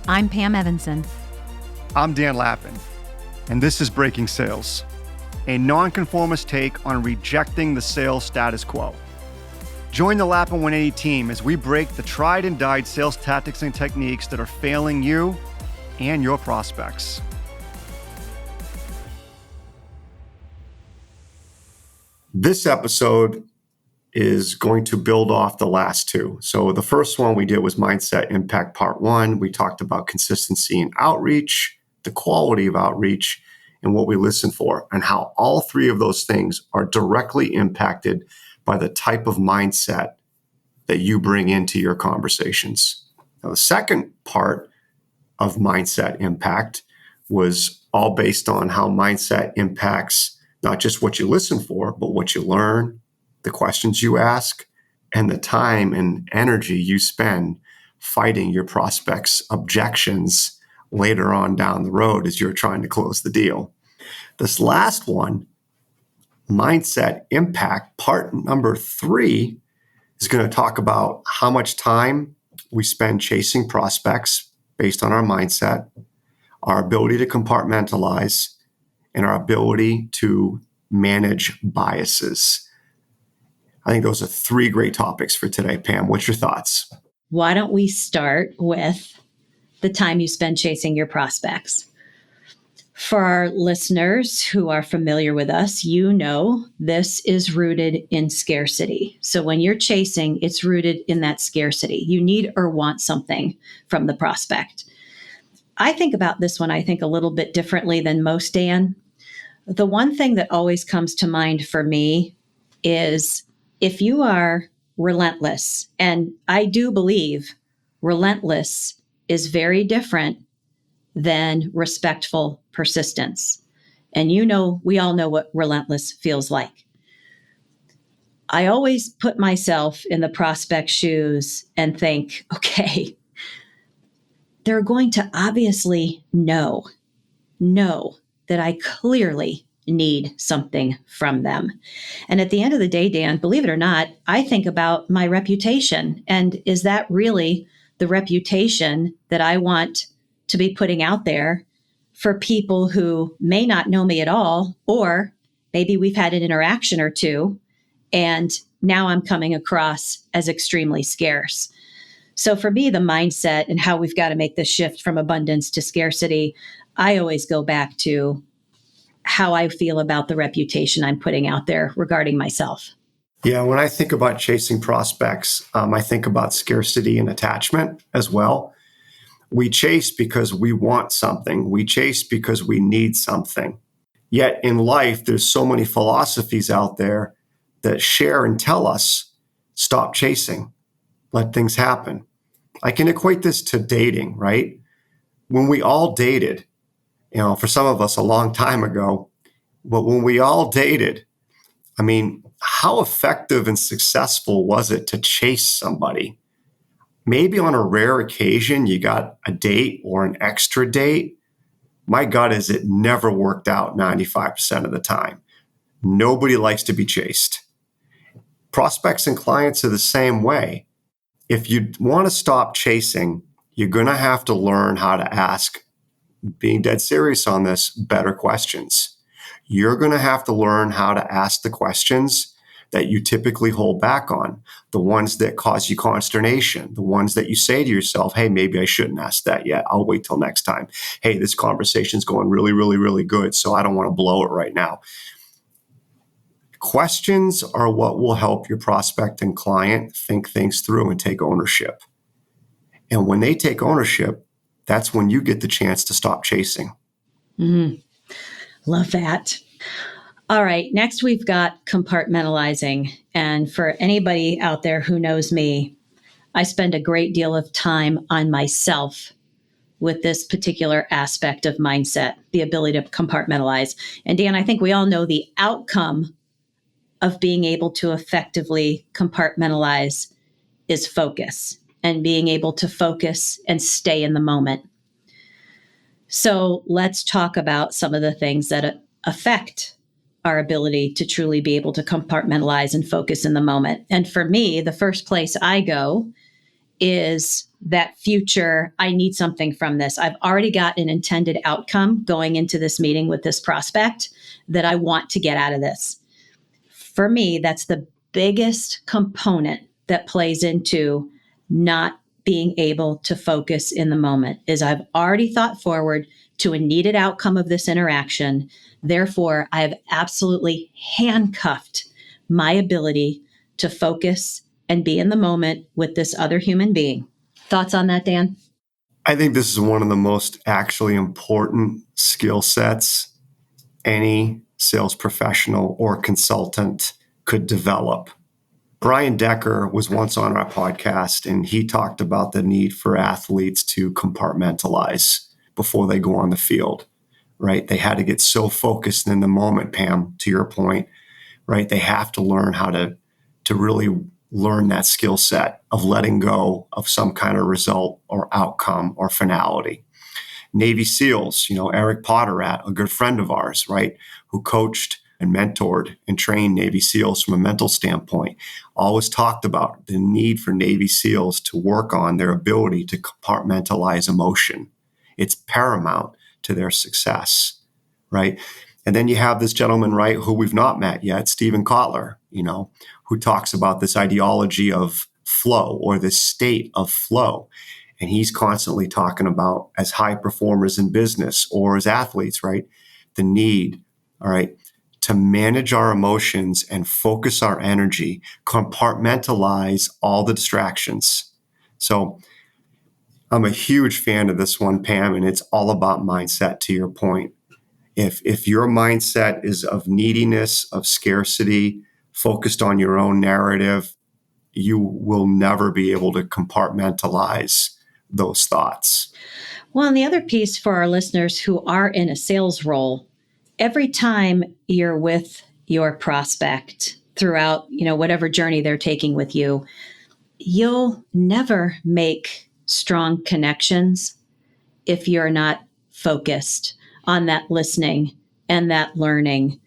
I'm Pam Evanson. I'm Dan Lappin, and this is Breaking Sales, a nonconformist take on rejecting the sales status quo. Join the Lappin 180 team as we break the tried and died sales tactics and techniques that are failing you and your prospects. This episode is going to build off the last two. So the first one we did was Mindset Impact Part 1. We talked about consistency and outreach, the quality of outreach, and what we listen for, and how all three of those things are directly impacted by the type of mindset that you bring into your conversations. Now, the second part of Mindset Impact was all based on how mindset impacts not just what you listen for, but what you learn, the questions you ask, and the time and energy you spend fighting your prospects' objections later on down the road as you're trying to close the deal. This last one, Mindset Impact, part number 3, is going to talk about how much time we spend chasing prospects based on our mindset, our ability to compartmentalize, and our ability to manage biases. I think those are 3 great topics for today. Pam, what's your thoughts? Why don't we start with the time you spend chasing your prospects? For our listeners who are familiar with us, you know this is rooted in scarcity. So when you're chasing, it's rooted in that scarcity. You need or want something from the prospect. I think about this one, I think a little bit differently than most, Dan. The one thing that always comes to mind for me is if you are relentless, and I do believe relentless is very different than respectful persistence. And we all know what relentless feels like. I always put myself in the prospect's shoes and think, okay, they're going to obviously know that I clearly need something from them. And at the end of the day, Dan, believe it or not, I think about my reputation. And is that really the reputation that I want to be putting out there for people who may not know me at all, or maybe we've had an interaction or two, and now I'm coming across as extremely scarce? So for me, the mindset and how we've got to make this shift from abundance to scarcity, I always go back to how I feel about the reputation I'm putting out there regarding myself. Yeah, when I think about chasing prospects, I think about scarcity and attachment as well. We chase because we want something. We chase because we need something. Yet in life, there's so many philosophies out there that share and tell us, stop chasing, let things happen. I can equate this to dating, right? When we all dated, for some of us a long time ago, but when we all dated, how effective and successful was it to chase somebody? Maybe on a rare occasion, you got a date or an extra date. My gut is it never worked out 95% of the time. Nobody likes to be chased. Prospects and clients are the same way. If you want to stop chasing, you're going to have to learn how to ask, being dead serious on this, better questions. You're going to have to learn how to ask the questions that you typically hold back on, the ones that cause you consternation, the ones that you say to yourself, hey, maybe I shouldn't ask that yet. I'll wait till next time. Hey, this conversation's going really, really, really good, so I don't want to blow it right now. Questions are what will help your prospect and client think things through and take ownership. And when they take ownership, that's when you get the chance to stop chasing. Mm-hmm. Love that. All right. Next, we've got compartmentalizing. And for anybody out there who knows me, I spend a great deal of time on myself with this particular aspect of mindset, the ability to compartmentalize. And Dan, I think we all know the outcome of being able to effectively compartmentalize is focus, and being able to focus and stay in the moment. So let's talk about some of the things that affect our ability to truly be able to compartmentalize and focus in the moment. And for me, the first place I go is that future, I need something from this. I've already got an intended outcome going into this meeting with this prospect that I want to get out of this. For me, that's the biggest component that plays into not being able to focus in the moment is I've already thought forward to a needed outcome of this interaction. Therefore, I have absolutely handcuffed my ability to focus and be in the moment with this other human being. Thoughts on that, Dan? I think this is one of the most actually important skill sets any sales professional or consultant could develop. Brian Decker was once on our podcast, and he talked about the need for athletes to compartmentalize before they go on the field, right? They had to get so focused in the moment, Pam, to your point, right? They have to learn how to really learn that skill set of letting go of some kind of result or outcome or finality. Navy SEALs, Eric Potterat, a good friend of ours, right, who coached and mentored and trained Navy SEALs from a mental standpoint, always talked about the need for Navy SEALs to work on their ability to compartmentalize emotion. It's paramount to their success, right? And then you have this gentleman, right, who we've not met yet, Stephen Kotler, who talks about this ideology of flow or this state of flow. And he's constantly talking about, as high performers in business or as athletes, right, the need, all right, to manage our emotions and focus our energy, compartmentalize all the distractions. So I'm a huge fan of this one, Pam, and it's all about mindset, to your point. If your mindset is of neediness, of scarcity, focused on your own narrative, you will never be able to compartmentalize those thoughts. Well, and the other piece for our listeners who are in a sales role, every time you're with your prospect throughout, whatever journey they're taking with you, you'll never make strong connections if you're not focused on that listening and that learning,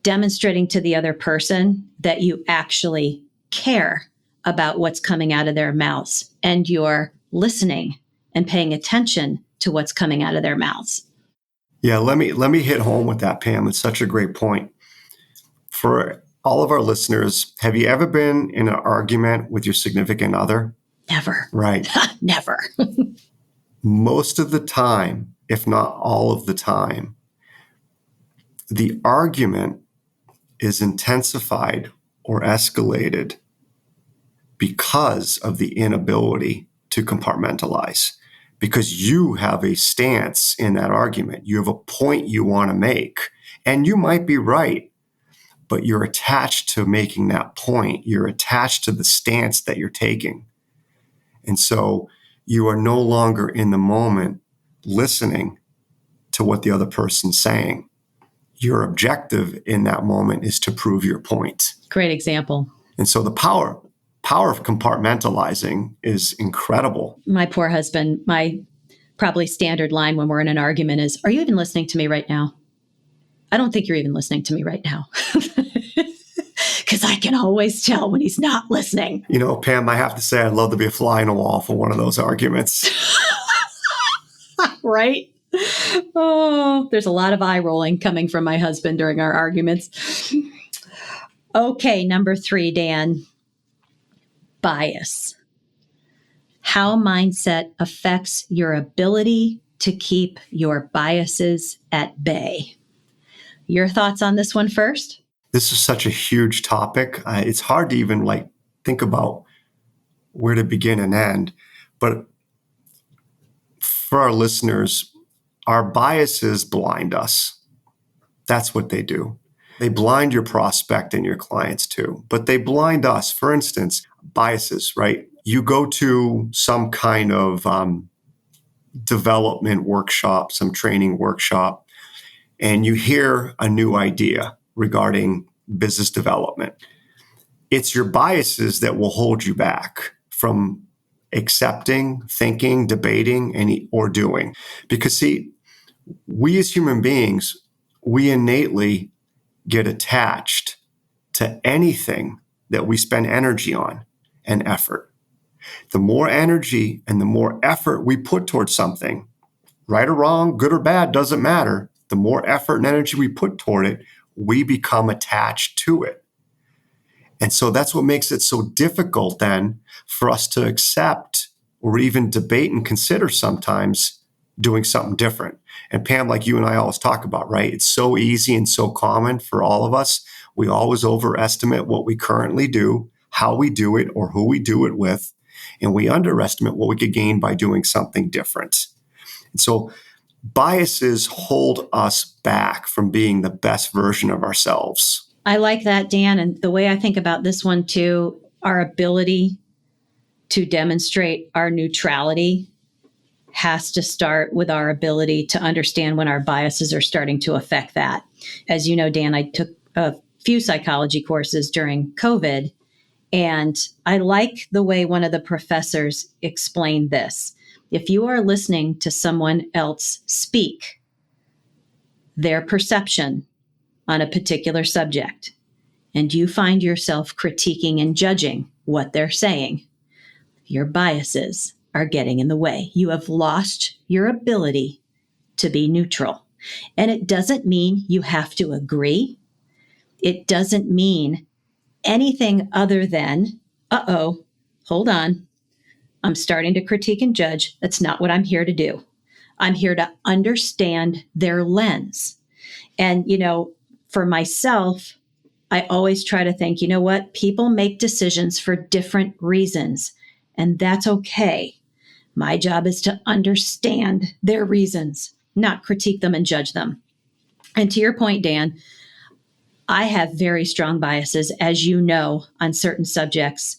demonstrating to the other person that you actually care about what's coming out of their mouths and you're listening and paying attention to what's coming out of their mouths. Yeah, let me hit home with that, Pam. It's such a great point. For all of our listeners, have you ever been in an argument with your significant other? Never. Right. Never. Most of the time, if not all of the time, the argument is intensified or escalated because of the inability to compartmentalize. Because you have a stance in that argument. You have a point you want to make, and you might be right, but you're attached to making that point. You're attached to the stance that you're taking. And so you are no longer in the moment listening to what the other person's saying. Your objective in that moment is to prove your point. Great example. And so the power of compartmentalizing is incredible. My poor husband, my probably standard line when we're in an argument is, "Are you even listening to me right now? I don't think you're even listening to me right now." Because I can always tell when he's not listening. Pam, I have to say I'd love to be a fly in a wall for one of those arguments. Right? Oh, there's a lot of eye rolling coming from my husband during our arguments. Okay, number 3, Dan. Bias. How mindset affects your ability to keep your biases at bay. Your thoughts on this one first? This is such a huge topic. It's hard to even think about where to begin and end. But for our listeners, our biases blind us. That's what they do. They blind your prospect and your clients too, but they blind us. For instance, biases, right? You go to some kind of development workshop, some training workshop, and you hear a new idea regarding business development. It's your biases that will hold you back from accepting, thinking, debating, or doing. Because see, we as human beings, we innately get attached to anything that we spend energy on and effort. The more energy and the more effort we put towards something, right or wrong, good or bad, doesn't matter. The more effort and energy we put toward it, we become attached to it. And so that's what makes it so difficult then for us to accept or even debate and consider sometimes doing something different. And Pam, like you and I always talk about, right? It's so easy and so common for all of us. We always overestimate what we currently do, how we do it, or who we do it with. And we underestimate what we could gain by doing something different. And so biases hold us back from being the best version of ourselves. I like that, Dan. And the way I think about this one too, our ability to demonstrate our neutrality has to start with our ability to understand when our biases are starting to affect that. As you know, Dan, I took a few psychology courses during COVID, and I like the way one of the professors explained this. If you are listening to someone else speak, their perception on a particular subject, and you find yourself critiquing and judging what they're saying, your biases are getting in the way. You have lost your ability to be neutral. And it doesn't mean you have to agree. It doesn't mean anything other than, hold on. I'm starting to critique and judge. That's not what I'm here to do. I'm here to understand their lens. And, for myself, I always try to think, you know what? People make decisions for different reasons, and that's okay. My job is to understand their reasons, not critique them and judge them. And to your point, Dan, I have very strong biases, as you know, on certain subjects,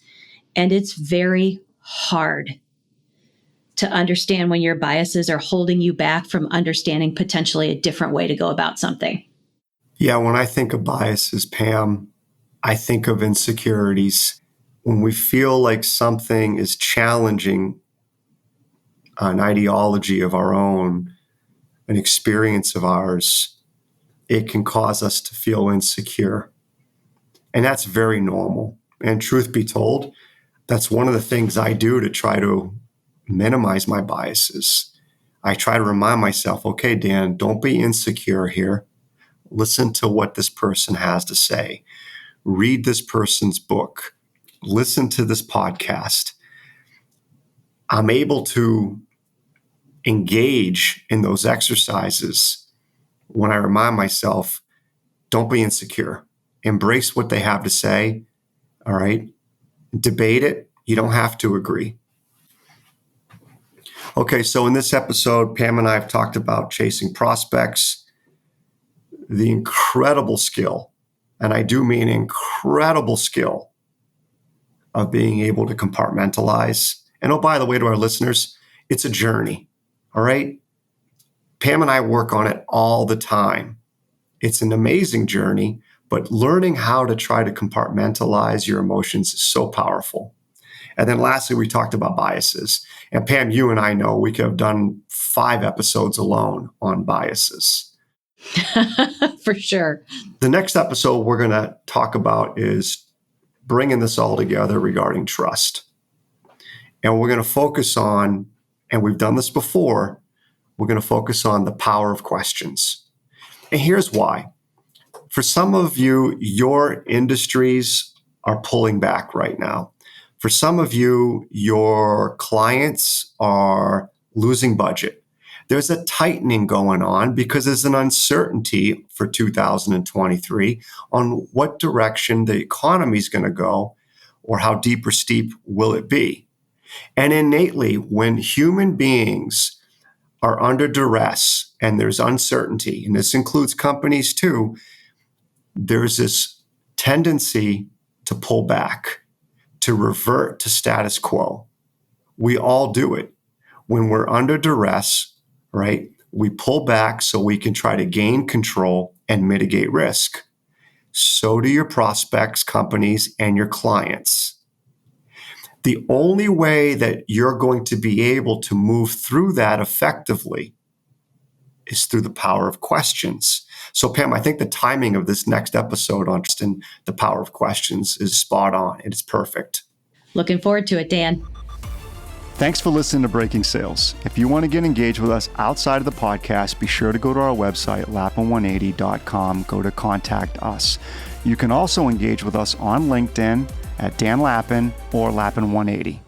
and it's very hard to understand when your biases are holding you back from understanding potentially a different way to go about something. Yeah, when I think of biases, Pam, I think of insecurities. When we feel like something is challenging an ideology of our own, an experience of ours, it can cause us to feel insecure. And that's very normal. And truth be told, that's one of the things I do to try to minimize my biases. I try to remind myself, okay, Dan, don't be insecure here. Listen to what this person has to say. Read this person's book. Listen to this podcast. I'm able to engage in those exercises when I remind myself, don't be insecure. Embrace what they have to say. All right. Debate it. You don't have to agree. Okay. So in this episode, Pam and I have talked about chasing prospects, the incredible skill, and I do mean incredible skill, of being able to compartmentalize. And oh, by the way, to our listeners, it's a journey. All right. Pam and I work on it all the time. It's an amazing journey, but learning how to try to compartmentalize your emotions is so powerful. And then lastly, we talked about biases. And Pam, you and I know we could have done 5 episodes alone on biases. For sure. The next episode we're going to talk about is bringing this all together regarding trust. And we're going to focus on, and we've done this before, we're going to focus on the power of questions. And here's why. For some of you, your industries are pulling back right now. For some of you, your clients are losing budget. There's a tightening going on because there's an uncertainty for 2023 on what direction the economy is going to go or how deep or steep will it be. And innately, when human beings are under duress and there's uncertainty, and this includes companies too, there's this tendency to pull back, to revert to status quo. We all do it. When we're under duress, right, we pull back so we can try to gain control and mitigate risk. So do your prospects, companies, and your clients. The only way that you're going to be able to move through that effectively is through the power of questions. So, Pam, I think the timing of this next episode on the power of questions is spot on. It is perfect. Looking forward to it, Dan. Thanks for listening to Breaking Sales. If you want to get engaged with us outside of the podcast, be sure to go to our website, lappin180.com. Go to Contact Us. You can also engage with us on LinkedIn at Dan Lappin or Lappin180.